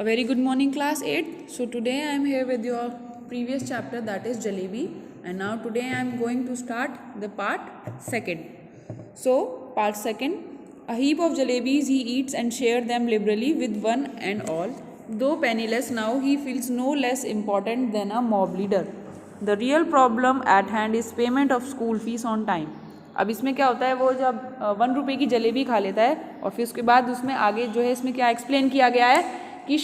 A very good morning, class 8. So today I am here with your previous chapter, that is Jalebi, and now today I am going to start the part second. So part second, a heap of jalebis he eats and share them liberally with one and all. Though penniless now, he feels no less important than a mob leader. The real problem at hand is payment of school fees on time. अब इसमें क्या होता है, वो जब 1 रुपये की जलेबी खा लेता है और फिर उसके बाद उसमें आगे जो है इसमें क्या एक्सप्लेन किया गया है कि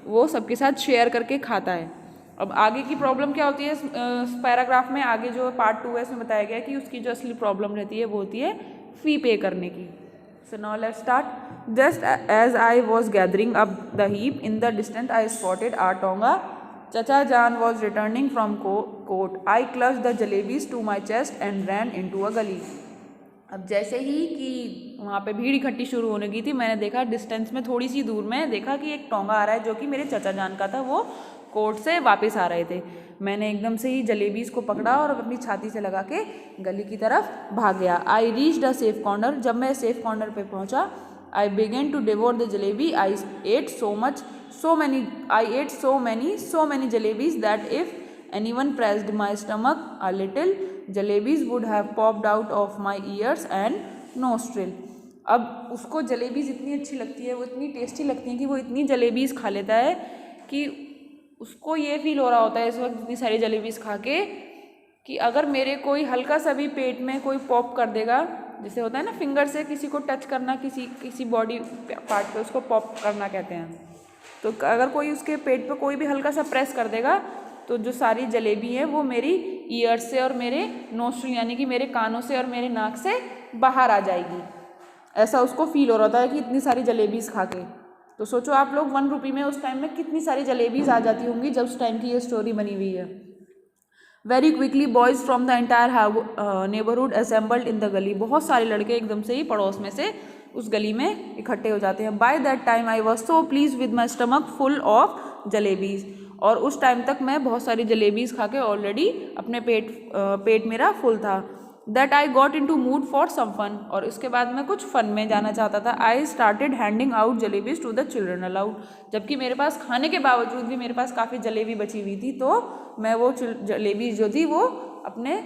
वो सबके साथ शेयर करके खाता है। अब आगे की प्रॉब्लम क्या होती है इस पैराग्राफ में, आगे जो पार्ट 2 है इसमें बताया गया है कि उसकी जो असली प्रॉब्लम रहती है वो होती है फ़ी पे करने की। So now let's start. Just as I was gathering up the heap in the distant I spotted our tonga. Chacha Jan was returning from court. I clutched the jalebis to my chest and ran into a gully. अब जैसे ही कि वहाँ पे भीड़ इकट्ठी शुरू होने की थी, मैंने देखा डिस्टेंस में थोड़ी सी दूर में देखा कि एक टोंगा आ रहा है जो कि मेरे चाचा जान का था। वो कोर्ट से वापस आ रहे थे। मैंने एकदम से ही जलेबीज़ को पकड़ा और अपनी छाती से लगा के गली की तरफ भाग गया। I reached a safe corner. जब मैं सेफ कॉर्नर पे पहुँचा, I began to devour the jalebi. I ate so many jalebis that if anyone pressed my stomach a little, jalebis would have popped out of my ears and nostril. अब उसको जलेबीज़ इतनी अच्छी लगती है, वो इतनी टेस्टी लगती हैं कि वो इतनी जलेबीज़ खा लेता है कि उसको ये फील हो रहा होता है इस वक्त इतनी सारी जलेबीज़ खा के कि अगर मेरे कोई हल्का सा भी पेट में कोई पॉप कर देगा, जैसे होता है ना फिंगर से किसी को टच करना, किसी बॉडी पार्ट पे, उसको पॉप करना कहते हैं। तो अगर कोई उसके पेट पे कोई भी हल्का सा प्रेस कर देगा तो जो सारी जलेबी है वो मेरी ईयर से और मेरे नोस्ट्रिल यानी कि मेरे कानों से और मेरे नाक से बाहर आ जाएगी। ऐसा उसको फील हो रहा था कि इतनी सारी जलेबीज़ खा के। तो सोचो आप लोग 1 रुपये में उस टाइम में कितनी सारी जलेबीज़ आ जाती होंगी जब उस टाइम की ये स्टोरी बनी हुई है। Very quickly boys from the entire neighbourhood assembled in the गली। बहुत सारे लड़के एकदम से ही पड़ोस में से उस गली में इकट्ठे हो जाते हैं। By that time I was so pleased with my stomach full of jalebis. और उस टाइम तक मैं बहुत सारी जलेबीज़ खा के ऑलरेडी अपने पेट मेरा फुल था। That I got into mood for some fun. और इसके बाद मैं कुछ फन में जाना चाहता था। I started handing out jalebis to the children aloud. जबकि मेरे पास खाने के बावजूद भी मेरे पास काफ़ी जलेबी बची हुई थी, तो मैं वो जलेबी जो थी वो अपने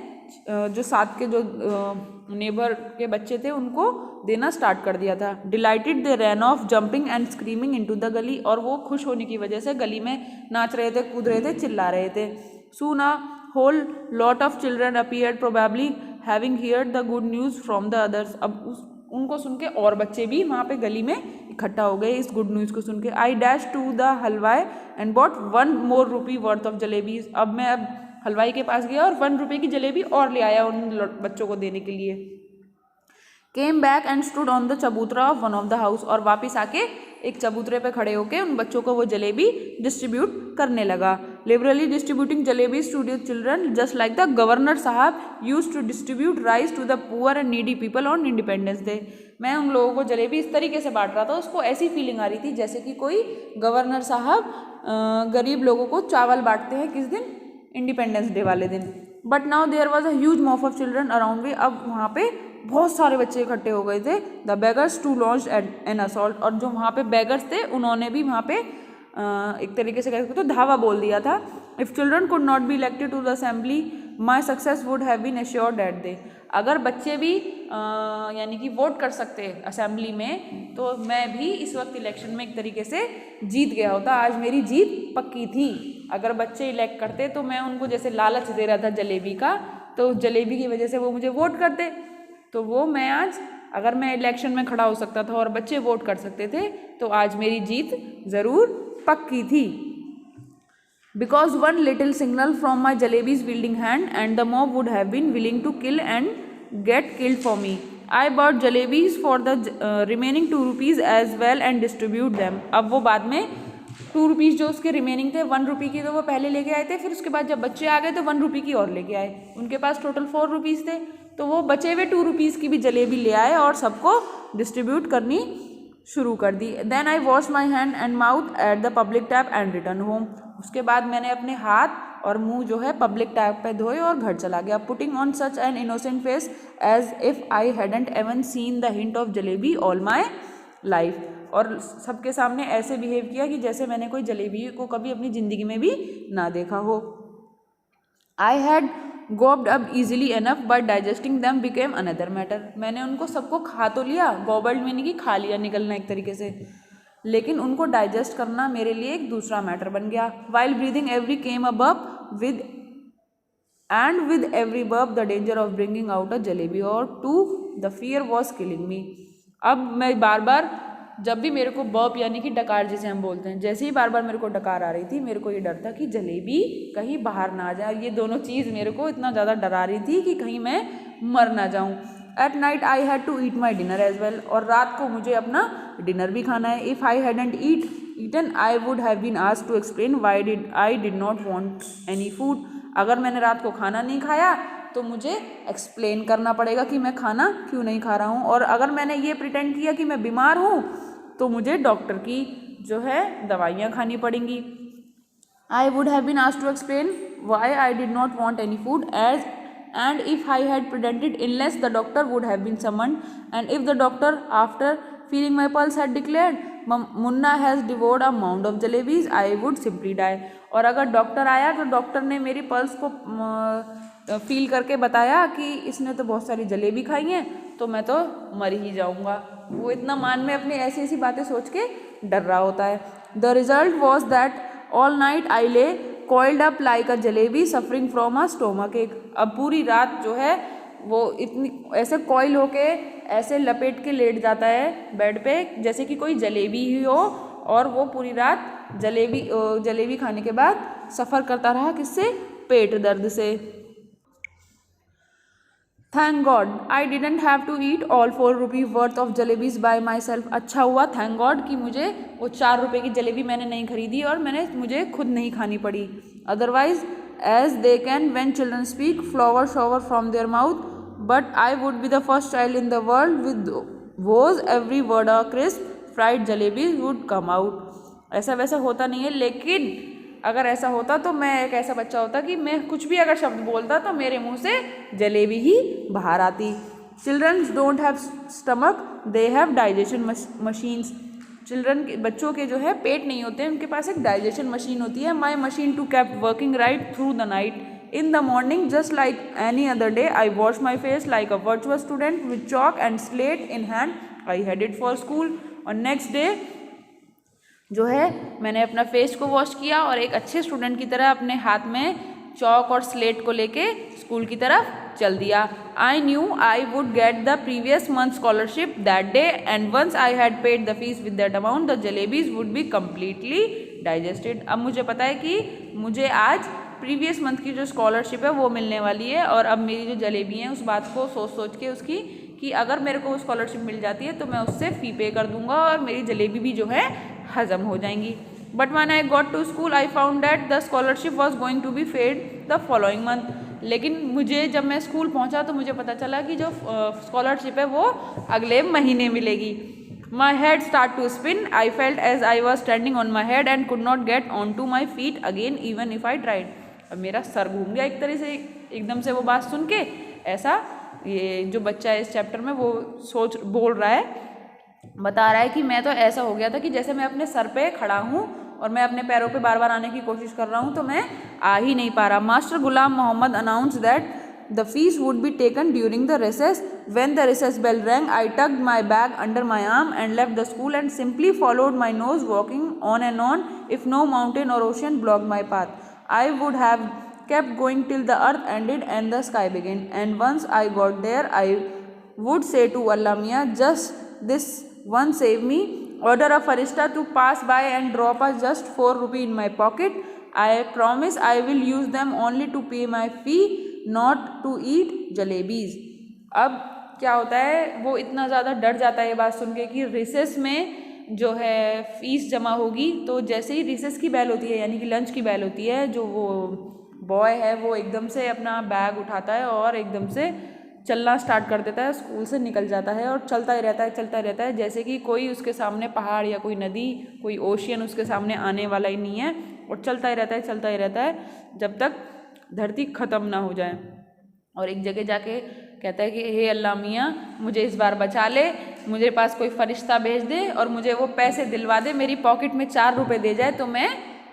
जो साथ के जो नेबर के बच्चे थे उनको देना स्टार्ट कर दिया था। Delighted they ran off jumping and screaming into the gali. और वो खुश होने की वजह से गली में नाच रहे थे, कूद रहे थे, चिल्ला रहे थे। Soon a whole lot of children appeared probably having heard the good news from the others. अब उनको सुन के और बच्चे भी वहाँ पे गली में इकट्ठा हो गए इस गुड न्यूज़ को सुन के। I dash to the halwai and bought 1 more rupee worth of jalebis. अब मैं हलवाई के पास गया और 1 रुपये की जलेबी और ले आया उन बच्चों को देने के लिए। Came back and stood on the chabutra of one of the house. और वापस आके एक चबूतरे पे खड़े होके उन बच्चों को वो जलेबी डिस्ट्रीब्यूट करने लगा। Liberally distributing jalebis to the children just like the governor sahib used to distribute rice to the poor and needy people on Independence Day. मैं उन लोगों को जलेबी इस तरीके से बांट रहा था, उसको ऐसी फीलिंग आ रही थी जैसे कि कोई गवर्नर साहब गरीब लोगों को चावल बांटते हैं किस दिन, इंडिपेंडेंस डे वाले दिन। But now there was a huge mob of children around me. अब वहाँ पे बहुत सारे बच्चे इकट्ठे हो गए थे। The beggars to launch an assault. और जो वहाँ पे बेगर्स थे उन्होंने भी वहाँ पे एक तरीके से कहते तो धावा बोल दिया था। If children could not be elected to the assembly my success would have been assured at they. अगर बच्चे भी यानी कि वोट कर सकते असेंबली में, तो मैं भी इस वक्त इलेक्शन में एक तरीके से जीत गया होता। आज मेरी जीत पक्की थी। अगर बच्चे इलेक्ट करते तो मैं उनको जैसे लालच दे रहा था जलेबी का, तो जलेबी की वजह से वो मुझे वोट करते, तो वो मैं आज अगर मैं इलेक्शन में खड़ा हो सकता था और बच्चे वोट कर सकते थे तो आज मेरी जीत ज़रूर पक्की थी। Because 1 little signal from my jalebi's wielding hand and the mob would have been willing to kill and get killed for me. I bought jalebis for the remaining 2 rupees as well and distribute them. अब वो बाद में 2 rupees जो उसके remaining थे 1 रुपये की, तो वो पहले लेके आए थे। फिर उसके बाद जब बच्चे आ गए तो 1 रुपये की और लेके आए। उनके पास टोटल 4 रुपीज़ थे, तो वो बचे हुए 2 रुपीज़ की भी जलेबी ले आए और सबको डिस्ट्रीब्यूट करनी शुरू कर दी। Then I wash my hand and mouth at the public tap and return home. उसके बाद मैंने अपने हाथ और मुंह जो है पब्लिक टैप पे धोए और घर चला गया। Putting on such an innocent face as if I hadn't even seen the hint of jalebi all my life. और सबके सामने ऐसे बिहेव किया कि जैसे मैंने कोई जलेबी को कभी अपनी ज़िंदगी में भी ना देखा हो। I had gobbed up easily enough but digesting them became another matter. मैंने उनको सबको खा तो लिया, गॉबल्ड मीनिंग कि खा लिया, निकलना एक तरीके से, लेकिन उनको डाइजेस्ट करना मेरे लिए एक दूसरा मैटर बन गया। While breathing every came a burp with every burp the danger of bringing out a jalebi और to the fear was killing me. अब मैं बार बार जब भी मेरे को बर्प यानी कि डकार जिसे हम बोलते हैं, जैसे ही बार बार मेरे को डकार आ रही थी, मेरे को ये डर था कि जलेबी कहीं बाहर ना आ जाए। ये दोनों चीज़ मेरे को इतना ज़्यादा डरा रही थी कि कहीं मैं मर ना जाऊँ। At night I had to eat my dinner as well. और रात को मुझे अपना डिनर भी खाना है। If I hadn't eaten I would have been asked to explain why I did not want any food. अगर मैंने रात को खाना नहीं खाया तो मुझे एक्सप्लेन करना पड़ेगा कि मैं खाना क्यों नहीं खा रहा हूँ। और अगर मैंने ये प्रिटेंड किया कि मैं बीमार हूँ तो मुझे डॉक्टर की जो है दवाइयाँ खानी पड़ेंगी। I would have been asked to explain why I did not want any food as and if I had pretended illness the doctor would have been summoned and if the doctor after feeling my pulse had declared Munna has devoured a mound of jalebis I would simply die। और अगर doctor आया तो doctor ने मेरी pulse को feel करके बताया कि इसने तो बहुत सारी जलेबी खाई हैं तो मैं तो मर ही जाऊंगा। वो इतना मान में अपनी ऐसी ऐसी बातें सोच के डर रहा होता है। The result was that all night I ले coiled up like a jalebi suffering from a stomach एक। अब पूरी रात जो है वो इतनी ऐसे कॉइल होके ऐसे लपेट के लेट जाता है बेड पे जैसे कि कोई जलेबी ही हो, और वो पूरी रात जलेबी खाने के बाद सफ़र करता रहा किससे, पेट दर्द से। Thank God I didn't have to eat all 4 rupees worth of jalebis by myself. अच्छा हुआ, थैंक गॉड कि मुझे वो 4 रुपये की जलेबी मैंने नहीं खरीदी और मुझे खुद नहीं खानी पड़ी। Otherwise as they can when children speak flower shower from their mouth but I would be the first child in the world with whose every word a crisp fried jalebis would come out. ऐसा वैसा होता नहीं है, लेकिन अगर ऐसा होता तो मैं एक ऐसा बच्चा होता कि मैं कुछ भी अगर शब्द बोलता तो मेरे मुंह से जलेबी ही बाहर आती। Childrens don't have stomach they have digestion machines. बच्चों के जो है पेट नहीं होते हैं, उनके पास एक डाइजेशन मशीन होती है। My machine too kept working right through the night in the morning just like any other day I wash my face like a virtuous student with chalk and slate in hand I headed for school. और next day जो है मैंने अपना face को wash किया और एक अच्छे स्टूडेंट की तरह अपने हाथ में चौक और स्लेट को लेके स्कूल की तरफ चल दिया। I knew I would get the previous month scholarship that day and once I had paid the fee with that amount the jalebis would be completely digested. अब मुझे पता है कि मुझे आज प्रीवियस मंथ की जो स्कॉलरशिप है वो मिलने वाली है, और अब मेरी जो जलेबी हैं उस बात को सोच सोच के उसकी कि अगर मेरे को स्कॉलरशिप मिल जाती है तो मैं उससे फ़ी पे कर दूंगा और मेरी जलेबी भी जो है हजम हो जाएंगी। But when I got to school I found that the scholarship was going to be paid the following month. लेकिन मुझे जब मैं स्कूल पहुंचा तो मुझे पता चला कि जो स्कॉलरशिप है वो अगले महीने मिलेगी। My head start to spin I felt as I was standing on my head and could not get on to my feet again even if I tried. अब मेरा सर घूम गया एक तरह से एकदम से वो बात सुन के। ऐसा ये जो बच्चा है इस चैप्टर में वो बोल रहा है, बता रहा है कि मैं तो ऐसा हो गया था कि जैसे मैं अपने सर पे खड़ा हूँ और मैं अपने पैरों पे बार बार आने की कोशिश कर रहा हूँ तो मैं आ ही नहीं पा रहा। Master Ghulam Mohammad announce that the fees would be taken during the recess. When the recess bell rang I tucked my bag under my arm and left the school and simply followed my nose walking on and on if no mountain or ocean block my path. I would have kept going till the earth ended and the sky began, and once I got there I would say to Allah Mia, just this one save me, order a farishta to pass by and drop a just 4 rupees in my pocket. I promise I will use them only to pay my fee, not to eat jalebis। अब क्या होता है, वो इतना ज़्यादा डर जाता है ये बात सुन के कि रिसेस में जो है फीस जमा होगी। तो जैसे ही रिसेस की बैल होती है यानी कि लंच की बैल होती है, जो वो बॉय है वो एकदम से अपना बैग उठाता है और एकदम से चलना स्टार्ट कर देता है, स्कूल से निकल जाता है और चलता ही रहता है जैसे कि कोई उसके सामने पहाड़ या कोई नदी कोई ओशियन उसके सामने आने वाला ही नहीं है, और चलता ही रहता है जब तक धरती ख़त्म ना हो जाए। और एक जगह जाके कहता है कि हे अल्लाह मियाँ मुझे इस बार बचा ले, मुझे पास कोई फरिश्ता भेज दे और मुझे वो पैसे दिलवा दे, मेरी पॉकेट में 4 रुपये दे जाए तो मैं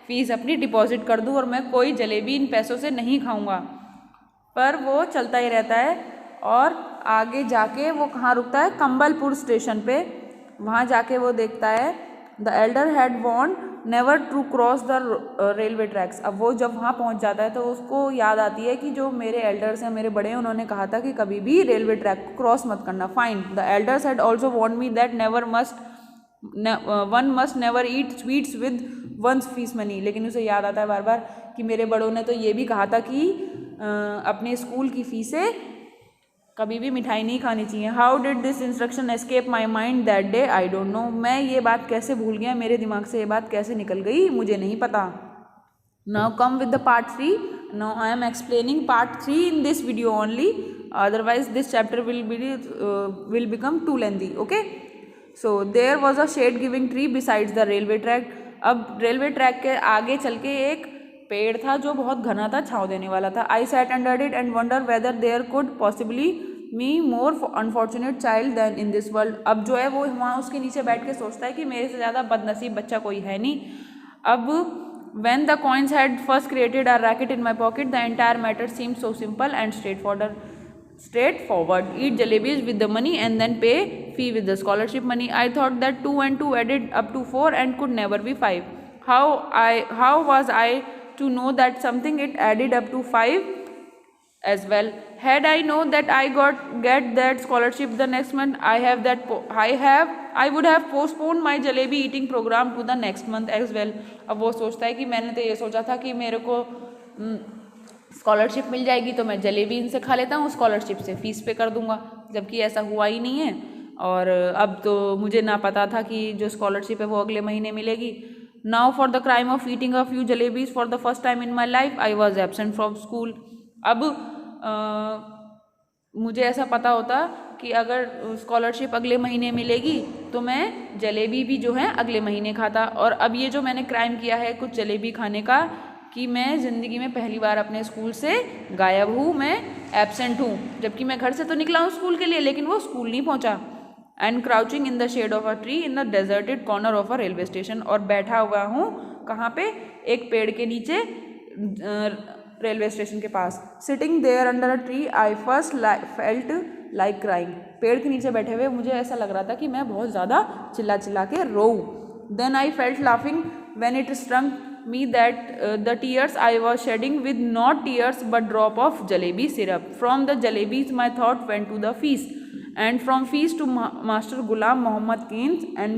फ़ीस अपनी डिपॉजिट कर दूँ और मैं कोई जलेबी इन पैसों से नहीं खाऊंगा। पर वो चलता ही रहता है और आगे जाके वो कहाँ रुकता है, कंबलपुर स्टेशन पे। वहाँ जाके वो देखता है the elder had warned never to cross the railway tracks. अब वो जब वहाँ पहुँच जाता है तो उसको याद आती है कि जो मेरे एल्डर्स हैं, मेरे बड़े हैं, उन्होंने कहा था कि कभी भी रेलवे ट्रैक को क्रॉस मत करना। Fine, the elders had also warned me that one must never eat sweets with one's fees money. लेकिन उसे याद आता है बार बार कि मेरे बड़ों ने तो ये भी कहा था कि अपने स्कूल की फीस से कभी भी मिठाई नहीं खानी चाहिए। How did this instruction escape my mind that day, I don't know. मैं ये बात कैसे भूल गया, मेरे दिमाग से ये बात कैसे निकल गई, मुझे नहीं पता। Now come with the part 3. Now I am explaining part 3 in this video only, otherwise this chapter will become too lengthy. Okay, so there was a shade giving tree besides the railway track. अब railway track के आगे चल के एक पेड़ था जो बहुत घना था, छाँव देने वाला था। I sat under it and wonder whether there could possibly be more unfortunate child than in this world. अब जो है वो वहाँ उसके नीचे बैठ के सोचता है कि मेरे से ज़्यादा बदनसीब बच्चा कोई है नहीं। अब when the coins had first created a racket in my pocket, the entire matter seemed so simple and straightforward. Eat jalebis with the money and then pay fee with the scholarship money. I thought that 2 and 2 added up to 4 and could never be 5. How was I to know that something it added up to 5 as well? Had I known that I get that scholarship the next month, I would have postponed my jalebi eating program to the next month as well. अब वो सोचता है कि मैंने तो ये सोचा था कि मेरे को स्कॉलरशिप मिल जाएगी तो मैं जलेबी इनसे खा लेता हूँ, स्कॉलरशिप से फ़ीस पे कर दूंगा, जबकि ऐसा हुआ ही नहीं है। और अब तो मुझे ना पता था कि जो स्कॉलरशिप है वो अगले महीने मिलेगी। Now for the crime of eating a few jalebis for the first time in my life I was absent from school. अब मुझे ऐसा पता होता कि अगर स्कॉलरशिप अगले महीने मिलेगी तो मैं जलेबी भी जो है अगले महीने खाता। और अब ये जो मैंने क्राइम किया है कुछ जलेबी खाने का, कि मैं ज़िंदगी में पहली बार अपने स्कूल से गायब हूँ, मैं एब्सेंट हूँ, जबकि मैं घर से तो निकला हूँ स्कूल के लिए, लेकिन वो स्कूल नहीं पहुँचा। And crouching in the shade of a tree in the deserted corner of a railway station, और बैठा हुआ हूँ कहाँ पे, एक पेड़ के नीचे रेलवे स्टेशन के पास। Sitting there under a tree I first felt like crying, पेड़ के नीचे बैठे हुए मुझे ऐसा लग रहा था कि मैं बहुत ज़्यादा चिल्ला चिल्ला के रोऊँ। Then I felt laughing when it struck me that the tears I was shedding with not tears but drop of jalebi syrup. From the jalebis my thought went to the feast, and from feast to Master Ghulam Muhammad Canes, and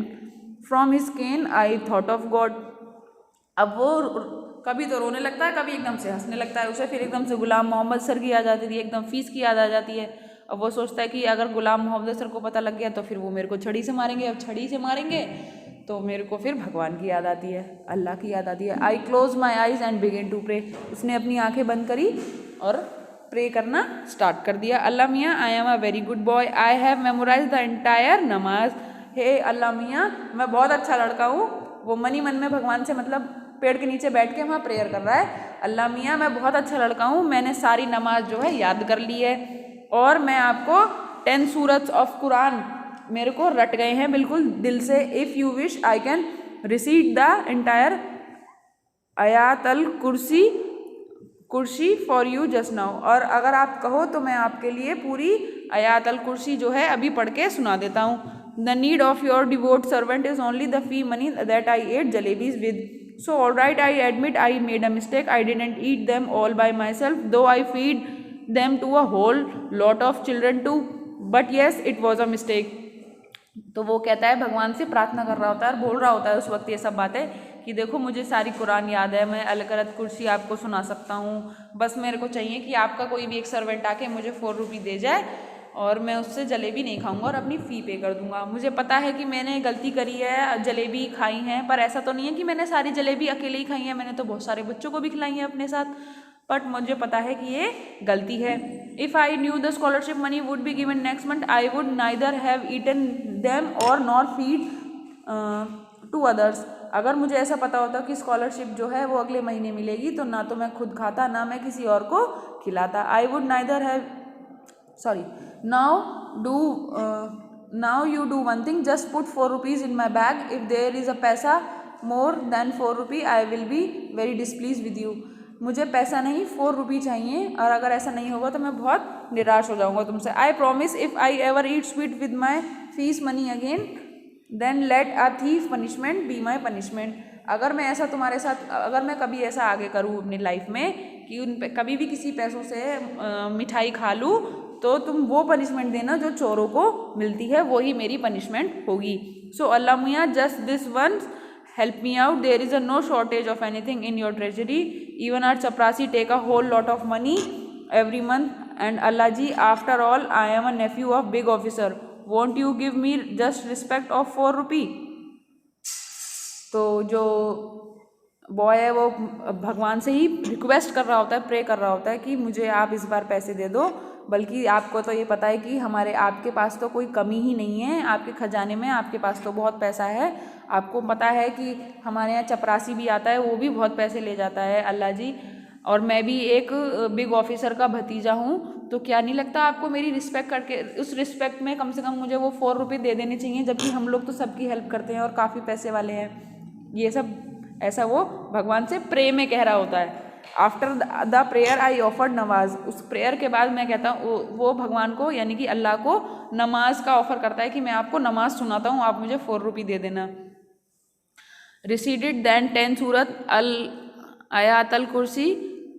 from his cane I thought of God. अब वो कभी तो रोने लगता है, कभी एकदम से हंसने लगता है, उसे फिर एकदम से गुलाम मोहम्मद सर की याद आती थी, एकदम फीस की याद आ जाती है। अब वो सोचता है कि अगर गुलाम मोहम्मद सर को पता लग गया तो फिर वो मेरे को छड़ी से मारेंगे, अब छड़ी से मारेंगे तो मेरे को फिर भगवान की याद आती है, अल्लाह की याद आती है। I close my eyes and begin to pray, उसने अपनी आंखें बंद करी और प्रे करना स्टार्ट कर दिया। Allah Miyan I am a very good boy, I have memorize the entire namaz. हे अल्लाह मियाँ मैं बहुत अच्छा लड़का हूँ। वो मन ही मन में भगवान से, मतलब पेड़ के नीचे बैठ के वहाँ प्रेयर कर रहा है, अल्लाह मियाँ मैं बहुत अच्छा लड़का हूँ, मैंने सारी नमाज जो है याद कर ली है, और मैं आपको 10 सूरत ऑफ कुरान मेरे को रट गए हैं बिल्कुल दिल से। If you wish I can receipt the entire आयात अल कुर्सी फॉर यू जस्ट नाउ, और अगर आप कहो तो मैं आपके लिए पूरी आयात अल कुर्सी जो है अभी पढ़ के सुना देता हूँ। The need of your devout servant is only the fee money that I ate jalebis with, so all right I admit I made a mistake, I didn't eat them all by myself though I feed them to a whole lot of children too, but yes it was a mistake. तो वो कहता है, भगवान से प्रार्थना कर रहा होता है और बोल रहा होता है उस वक्त ये सब बातें कि देखो मुझे सारी कुरान याद है, मैं अलकरत कुर्सी आपको सुना सकता हूँ, बस मेरे को चाहिए कि आपका कोई भी एक सर्वेंट आके मुझे 4 रुपये दे जाए और मैं उससे जलेबी नहीं खाऊंगा और अपनी फ़ी पे कर दूंगा। मुझे पता है कि मैंने गलती करी है, जलेबी खाई हैं, पर ऐसा तो नहीं है कि मैंने सारी जलेबी अकेले ही खाई है, मैंने तो बहुत सारे बच्चों को भी खिलाई है अपने साथ, बट मुझे पता है कि ये गलती है। If I knew the scholarship money would be given next month I would neither have eaten them और नॉर फीड टू अदर्स। अगर मुझे ऐसा पता होता कि स्कॉलरशिप जो है वो अगले महीने मिलेगी तो ना तो मैं खुद खाता ना मैं किसी और को खिलाता। I would neither have now do now you do one thing, just put 4 rupees in my bag, if there is a paisa more than 4 rupee I will be very displease with you. मुझे पैसा नहीं 4 रुपी चाहिए, और अगर ऐसा नहीं होगा तो मैं बहुत निराश हो जाऊंगा तुमसे। I promise if I ever eat sweet with my fees money again then let a thief punishment be my punishment. अगर मैं ऐसा तुम्हारे साथ, अगर मैं कभी ऐसा आगे करूँ अपनी लाइफ में कि कभी भी किसी पैसों से मिठाई खा लूँ, तो तुम वो पनिशमेंट देना जो चोरों को मिलती है, वही मेरी पनिशमेंट होगी। So Allah Miyan just this once help me out, there is a no shortage of anything in your treasury, even our chaprasi take a whole lot of money every month, and Allah ji, after all I am a nephew of big officer, won't you give me just respect of 4 rupee। तो जो boy है वो भगवान से ही request कर रहा होता है, प्रे कर रहा होता है कि मुझे आप इस बार पैसे दे दो, बल्कि आपको तो ये पता है कि आपके पास तो कोई कमी ही नहीं है, आपके खजाने में आपके पास तो बहुत पैसा है। आपको पता है कि हमारे यहाँ चपरासी भी आता है, वो भी बहुत पैसे ले जाता है अल्लाह जी, और मैं भी एक बिग ऑफिसर का भतीजा हूँ, तो क्या नहीं लगता आपको मेरी रिस्पेक्ट करके, उस रिस्पेक्ट में कम से कम मुझे वो 4 रुपये दे देने चाहिए, जबकि हम लोग तो सबकी हेल्प करते हैं और काफ़ी पैसे वाले हैं। ये सब ऐसा वो भगवान से प्रे में कह रहा होता है। After the prayer I offered नमाज, उस प्रेयर के बाद मैं कहता हूँ, वो भगवान को यानी कि अल्लाह को नमाज का ऑफर करता है कि मैं आपको नमाज सुनाता हूँ, आप मुझे 4 रुपये दे देना। रिसीडेड दैन 10 सूरत अल आयात अल कुर्सी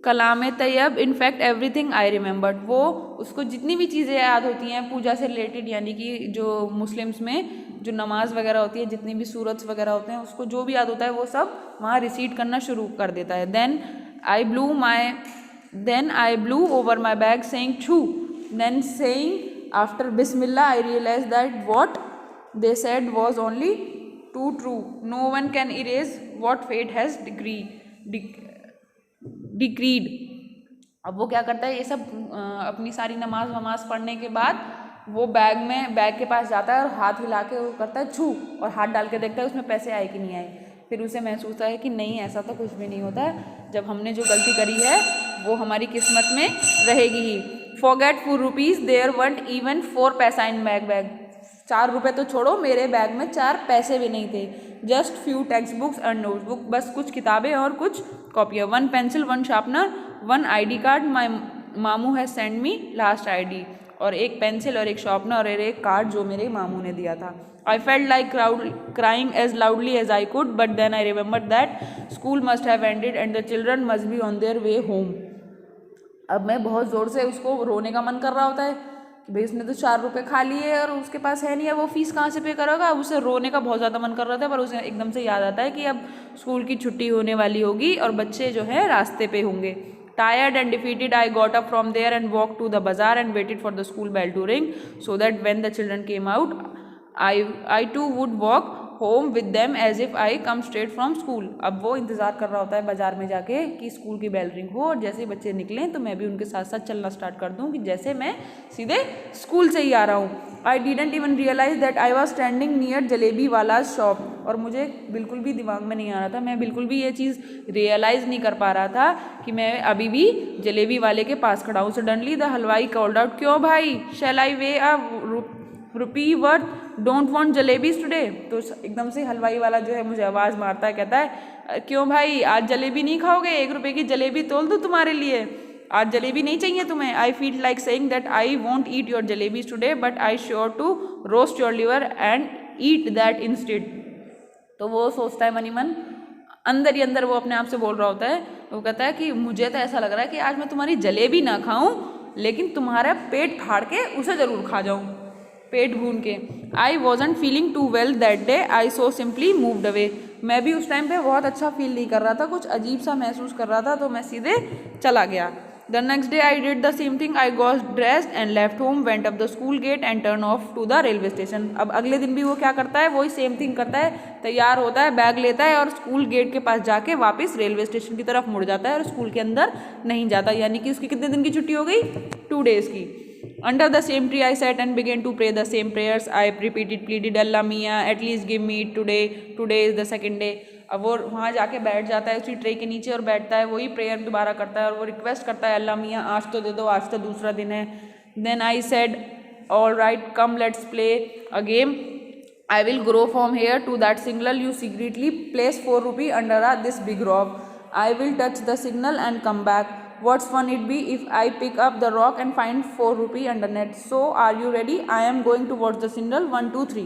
कलाम तैयब, इनफैक्ट एवरीथिंग आई रिमेंबर्ड। वो उसको जितनी भी चीज़ें याद होती हैं पूजा से रिलेटेड, यानी कि जो मुस्लिम्स में जो नमाज वगैरह होती है, जितनी भी सूरत वगैरह होते हैं, उसको जो भी याद होता है वो सब वहाँ रिसीड करना शुरू कर देता है। Then I blew over my bag saying छू, देन सेइंग आफ्टर बिस्मिल्लाह I realize that what they said was only too true, no one can erase what fate has decreed. अब वो क्या करता है, ये सब अपनी सारी नमाज पढ़ने के बाद वो बैग के पास जाता है और हाथ हिला के वो करता है छू, और हाथ डाल के देखता है उसमें पैसे आए कि नहीं आए। फिर उसे महसूस होता है कि नहीं, ऐसा तो कुछ भी नहीं होता है, जब हमने जो गलती करी है वो हमारी किस्मत में रहेगी ही। Forget 4 rupees there weren't even 4 paisa in bag, 4 रुपये तो छोड़ो, मेरे बैग में 4 पैसे भी नहीं थे। Just few text books and notebook, बस कुछ किताबें और कुछ कॉपियाँ। 1 पेंसिल 1 शार्पनर 1 ID कार्ड, माई मामू has send me last ID, और एक पेंसिल और एक शार्पनर और एक कार्ड जो मेरे मामू ने दिया था। I felt like crying as loudly as I could, but then I remember that school must have ended and the children must be on their way home. अब मैं बहुत ज़ोर से, उसको रोने का मन कर रहा होता है कि भाई उसने तो 4 रुपये खा लिए और उसके पास है नहीं है, वो फीस कहाँ से पे करेगा। अब उसे रोने का बहुत ज़्यादा मन कर रहा था, पर उसे एकदम से याद आता है कि अब स्कूल की छुट्टी होने वाली होगी और बच्चे जो है रास्ते पे होंगे। Tired and defeated, I got up from there and walked to the bazaar and waited for the school bell to ring, so that when the children came out, I too would walk home with them as if I come straight from school। अब वो इंतज़ार कर रहा होता है बाज़ार में जाके कि स्कूल की बेल रिंग हो, और जैसे ही बच्चे निकलें तो मैं भी उनके साथ साथ चलना स्टार्ट कर दूँ कि जैसे मैं सीधे स्कूल से ही आ रहा हूँ। I didn't even realize that I was standing near jalebi वाला शॉप, और मुझे बिल्कुल भी दिमाग में नहीं आ रहा था, मैं बिल्कुल भी ये चीज़ रियलाइज़ नहीं कर पा रहा था कि मैं अभी भी जलेबी वाले के पास खड़ा हूँ। Suddenly the halwai called out, क्यों भाई, shall I weigh a rupee worth, don't want jalebis today. तो एकदम से हलवाई वाला जो है मुझे आवाज़ मारता है, कहता है क्यों भाई, आज जलेबी नहीं खाओगे, 1 रुपये की जलेबी तोल दूँ तुम्हारे लिए, आज जलेबी नहीं चाहिए तुम्हें। I feel like saying that I won't eat your jalebis today, but I sure to roast your liver and eat that instead. तो वो सोचता है मनी मन, अंदर ही अंदर वो अपने आप से बोल रहा होता है, वो कहता है कि मुझे तो ऐसा लग रहा है कि आज मैं तुम्हारी जलेबी ना खाऊं, लेकिन तुम्हारा पेट फाड़ के उसे ज़रूर खा जाऊं, पेट भून के। I wasn't feeling too well that day, I so simply moved away. मैं भी उस टाइम पे बहुत अच्छा फील नहीं कर रहा था, कुछ अजीब सा महसूस कर रहा था, तो मैं सीधे चला गया। The next day I did the same thing, I got dressed and left home, went up the school gate and turn off to the railway station. अब अगले दिन भी वो क्या करता है, वही सेम थिंग करता है, तैयार होता है, बैग लेता है और स्कूल गेट के पास जाके वापस रेलवे स्टेशन की तरफ मुड़ जाता है और स्कूल के अंदर नहीं जाता। यानी कि उसकी कितने दिन की छुट्टी हो गई, 2 days की। Under the same tree I sat and began to pray the same prayers. I repeated, pleaded, Allah Mia, at least give me it today. Today is the second day. अब वो वहाँ जाके बैठ जाता है उसी ट्रे के नीचे और बैठता है, वही प्रेयर दोबारा करता है और वो रिक्वेस्ट करता है, अल्लाह मियाँ आज तो दे दो, आज तो दूसरा दिन है। Then I said all right come let's play a game. I will grow from here to that signal. You secretly place 4 rupee under this big rock. I will touch the signal and come back. What's fun it be if I pick up the rock and find 4 rupee underneath. So are you ready? I am going towards the signal 1 2 3.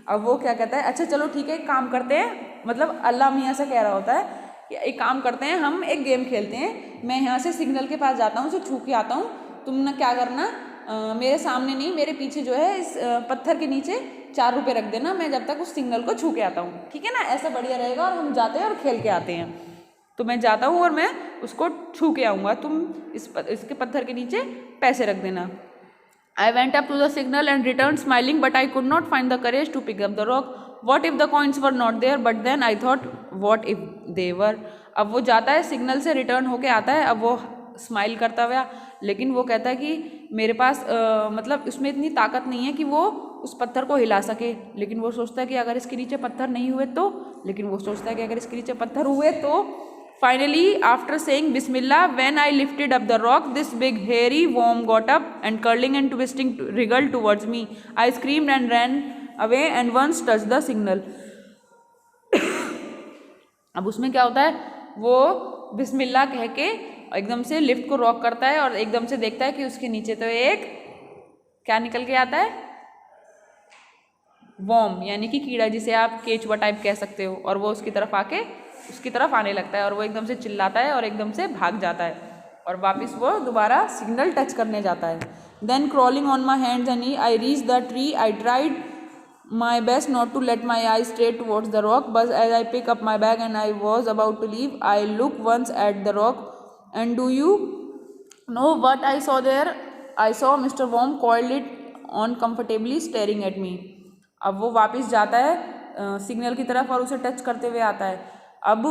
अब वो क्या कहता है, अच्छा चलो ठीक है एक काम करते हैं, मतलब अल्लाह मियाँ से कह रहा होता है कि एक काम करते हैं, हम एक गेम खेलते हैं, मैं यहाँ से सिग्नल के पास जाता हूँ, उसे छू के आता हूँ, तुम ना क्या करना, मेरे सामने नहीं मेरे पीछे जो है इस पत्थर के नीचे 4 रुपये रख देना, मैं जब तक उस सिग्नल को छू के आता हूँ, ठीक है ना, ऐसा बढ़िया रहेगा. और हम जाते हैं और खेल के आते हैं. तो मैं जाता हूँ और मैं उसको छू के आऊँगा, तुम इसके पत्थर के नीचे पैसे रख देना. I went up to the signal and returned smiling, but I could not find the courage to pick up the rock. What if the coins were not there? But then I thought, what if they were? अब वो जाता है signal से return होके आता है, अब वो स्माइल करता हुआ, लेकिन वो कहता है कि मेरे पास मतलब उसमें इतनी ताकत नहीं है कि वो उस पत्थर को हिला सके. लेकिन वो सोचता है कि अगर इसके नीचे पत्थर नहीं हुए तो, लेकिन वो सोचता है कि अगर इसके नीचे पत्थर हुए तो. Finally, after saying Bismillah, when I lifted up the rock, this big hairy worm got up and curling and twisting wriggled towards me. I screamed and ran away and once touched the signal. अब उसमें क्या होता है, वो बिस्मिल्लाह कह के एकदम से लिफ्ट को रॉक करता है और एकदम से देखता है कि उसके नीचे तो एक क्या निकल के आता है, वॉर्म यानी कि कीड़ा, जिसे आप केचुआ टाइप कह सकते हो. और वो उसकी तरफ आने लगता है और वो एकदम से चिल्लाता है और एकदम से भाग जाता है और वापस वो दोबारा सिग्नल टच करने जाता है. Then crawling on my hands and knee I reach the tree. I tried my best not to let my eyes stray towards the rock, but as I pick up my bag and I was about to leave, I look once at the rock, and do you know what I saw there? I saw Mr. Worm coiled it on comfortably staring at me. अब वो वापस जाता है signal की तरफ और उसे touch करते हुए आता है. अब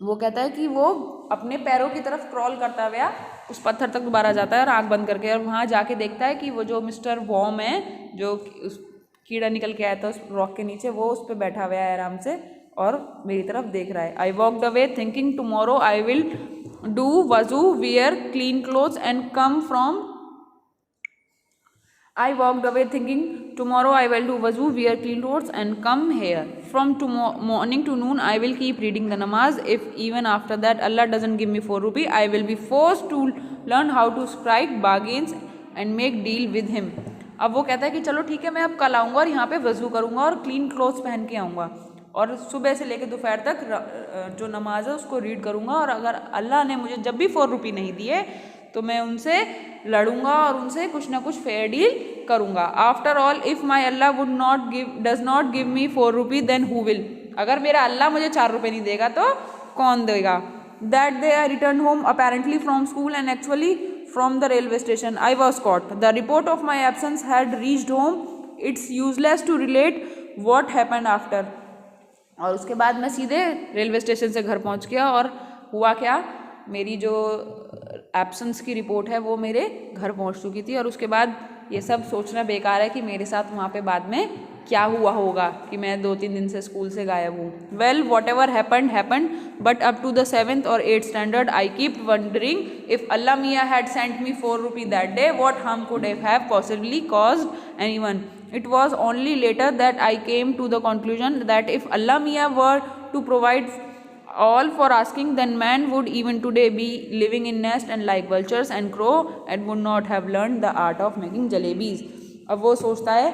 वो कहता है कि वो अपने पैरों की तरफ क्रॉल करता हुआ उस पत्थर तक दोबारा जाता है और आँख बंद करके, और वहाँ जाके देखता है कि वो जो मिस्टर वॉर्म है, जो उस कीड़ा निकल के आया था उस रॉक के नीचे, वो उस पर बैठा हुआ है आराम से और मेरी तरफ देख रहा है. I walk the way thinking tomorrow I will do वजू, wear clean clothes and come from. I walked away thinking, tomorrow I will do wuzu, wear clean clothes and come here. From morning to noon I will keep reading the namaz. If even after that Allah doesn't give me 4 rupee, I will be forced to learn how to strike bargains and make deal with him. अब वो कहता है कि चलो ठीक है, मैं अब कल आऊँगा और यहाँ पे वज़ू करूँगा और क्लीन क्लोथ्स पहन के आऊँगा और सुबह से लेकर दोपहर तक जो नमाज है उसको रीड करूँगा, और अगर अल्लाह ने मुझे जब भी 4 रुपये नहीं दिए तो मैं उनसे लड़ूंगा और उनसे कुछ ना कुछ फेयर डील करूंगा. After all if my Allah does not give me 4 rupee then who will. अगर मेरा अल्लाह मुझे 4 रुपये नहीं देगा तो कौन देगा. That day I return home apparently from school and actually from the railway station. I was caught. The report of my absence had reached home. It's useless to relate what happened after. और उसके बाद मैं सीधे railway station से घर पहुँच गया और हुआ क्या, मेरी जो एब्सेंस की रिपोर्ट है वो मेरे घर पहुंच चुकी थी. और उसके बाद ये सब सोचना बेकार है कि मेरे साथ वहाँ पे बाद में क्या हुआ होगा कि मैं 2-3 दिन से स्कूल से गायब हूँ. Well whatever happened but up to the 7th or 8th standard I keep wondering if Allah Miyan had sent me 4 rupee that day what harm could have possibly caused anyone. It was only later that I came to the conclusion that if Allah Mia were to provide all for asking, then man would even today be living in nest and like vultures and crow and would not have learned the art of making jalebis. अब वो सोचता है,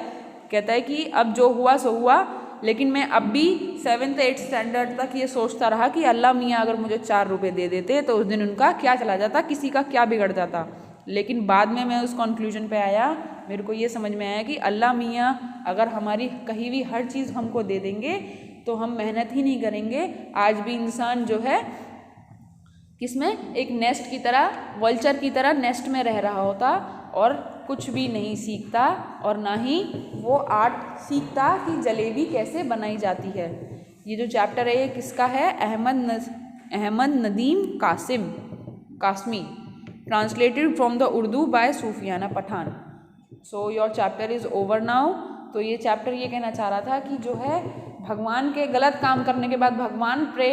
कहता है कि अब जो हुआ सो हुआ, लेकिन मैं अब भी 7th 8th स्टैंडर्ड तक ये सोचता रहा कि अल्लाह मियाँ अगर मुझे 4 रुपये दे देते तो उस दिन उनका क्या चला जाता, किसी का क्या बिगड़ जाता. लेकिन बाद में मैं उस कंक्लूजन पे आया, मेरे को ये समझ में आया कि अल्लाह मियाँ अगर हमारी कहीं भी हर चीज़ हमको दे देंगे तो हम मेहनत ही नहीं करेंगे. आज भी इंसान जो है किसमें, एक नेस्ट की तरह, वल्चर की तरह नेस्ट में रह रहा होता और कुछ भी नहीं सीखता और ना ही वो आर्ट सीखता कि जलेबी कैसे बनाई जाती है. ये जो चैप्टर है ये किसका है, Ahmad Nadeem Qasmi, translated from the Urdu by Sufiana Pathan. So your chapter is over now. तो ये चैप्टर ये कहना चाह रहा था कि जो है भगवान के गलत काम करने के बाद भगवान प्रे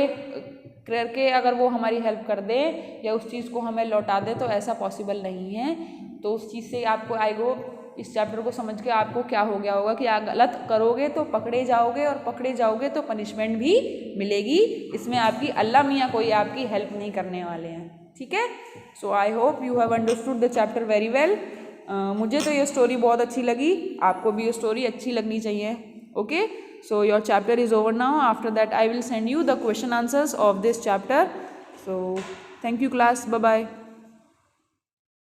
करके अगर वो हमारी हेल्प कर दे या उस चीज़ को हमें लौटा दे तो ऐसा पॉसिबल नहीं है. तो उस चीज़ से आपको आई होप इस चैप्टर को समझ के आपको क्या हो गया होगा कि आप गलत करोगे तो पकड़े जाओगे, और पकड़े जाओगे तो पनिशमेंट भी मिलेगी। इसमें आपकी अल्लाह मियाँ कोई आपकी हेल्प नहीं करने वाले हैं, ठीक है। So I hope you have understood the chapter very well. मुझे तो ये स्टोरी बहुत अच्छी लगी, आपको भी ये स्टोरी अच्छी लगनी चाहिए। Okay, so your chapter is over now. After that I will send you the question answers of this chapter. So thank you class, bye bye.